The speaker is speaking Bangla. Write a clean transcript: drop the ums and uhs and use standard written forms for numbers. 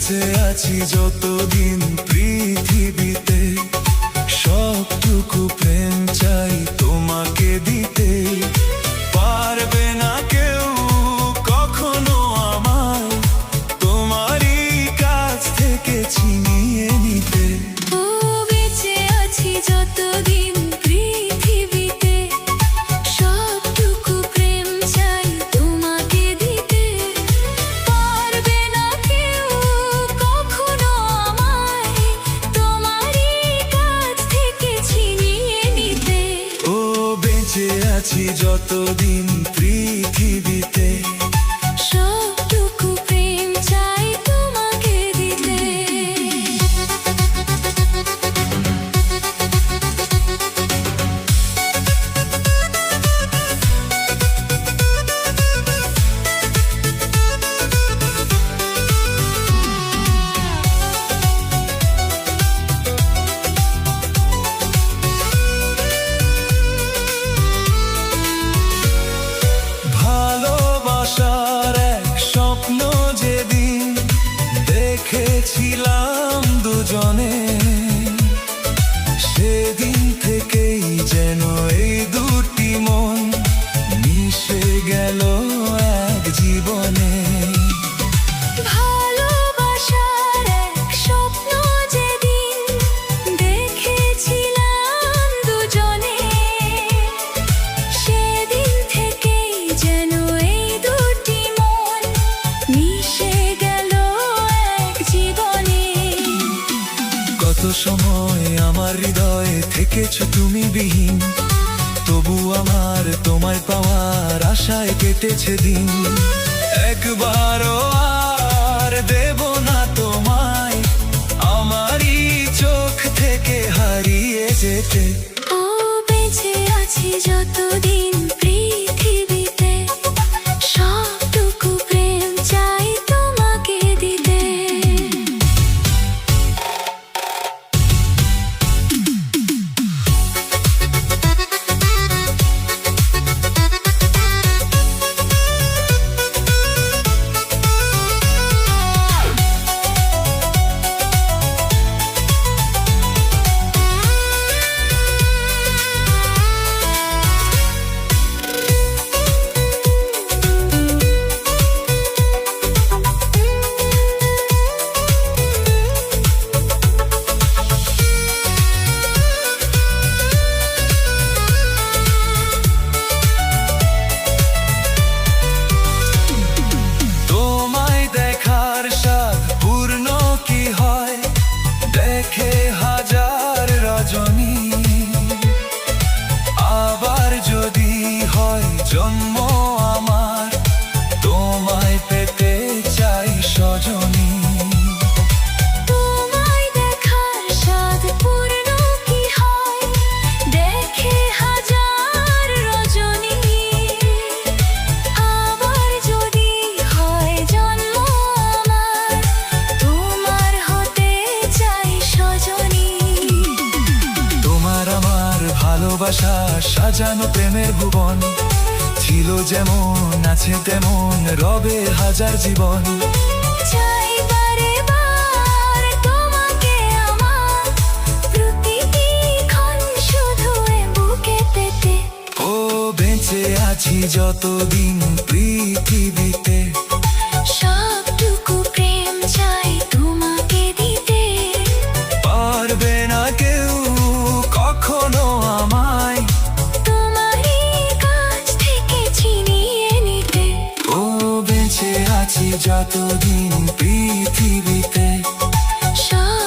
বেঁচে আছি যতদিন পৃথিবীতে, সবটুকু প্রেম চাই তোমাকে দিতে। পারবে না কেউ কখনো আমায় তোমারই কাছ থেকে ছিনিয়ে নিতে। ও বেঁচে আছি যতদিন পৃথিবীতে, সবটুকু প্রেম চাই তোমাকে দিতে। পারবে না কেউ কখনো আমায় তোমারই কাছ থেকে ছিনিয়ে নিতে। ও বেঁচে আছি যতদিন পৃথিবীতে, সবটুকু প্রেম চাই তোমাকে দিতে। ভালোবাসার এক স্বপ্ন যেদিন দেখেছিলাম দুজনে, সেদিন থেকেই যেন এই দুটি মন মিশে গেল এক জীবনে। ভালোবাসার এক স্বপ্ন যেদিন দেখেছিলাম দুজনে, সেদিন থেকেই যেন এই দুটি মন মিশে গেল এক জীবনে। কত সময় আমার হৃদয়ে থেকেছ তুমি বিহীন, তবু আমার তোমায় পাওয়ার আশায় কেটেছে দিন। একবারও আর দেব না তোমায় আমারই চোখ থেকে হারিয়ে যেতে। ও বেঁচে আছি যতদিন পৃথিবীতে, সবটুকু প্রেম চাই তোমাকে দিতে। তোমায় দেখার স্বাদ পূর্ণ কি হয় দেখে হাজার রজনী, আবার যদি হয় জন্ম আমার তোমায় পেতে চাই সজনী। তোমায় দেখার স্বাদ পূর্ণ কি হয় দেখে হাজার রজনী, আবার যদি হয় জন্ম আমার তোমার হতে চাই সজনী। তোমার আমার ভালোবাসা সাজানো প্রেমের ভুবন, ছিল যেমন আছে তেমন রবে হাজার জীবন। চাই বারে বার তোমাকে আমার প্রতিটি ক্ষণ শুধু এ বুকে পেতে। ও বেঁচে আছি যতদিন পৃথিবীতে, সবটুকু প্রেম চাই তোমাকে দিতে। পারবে না কেউ কখনো আমায় তোমারই কাছ থেকে ছিনিয়ে নিতে। ও বেঁচে আছি যতদিন পৃথিবীতে, সব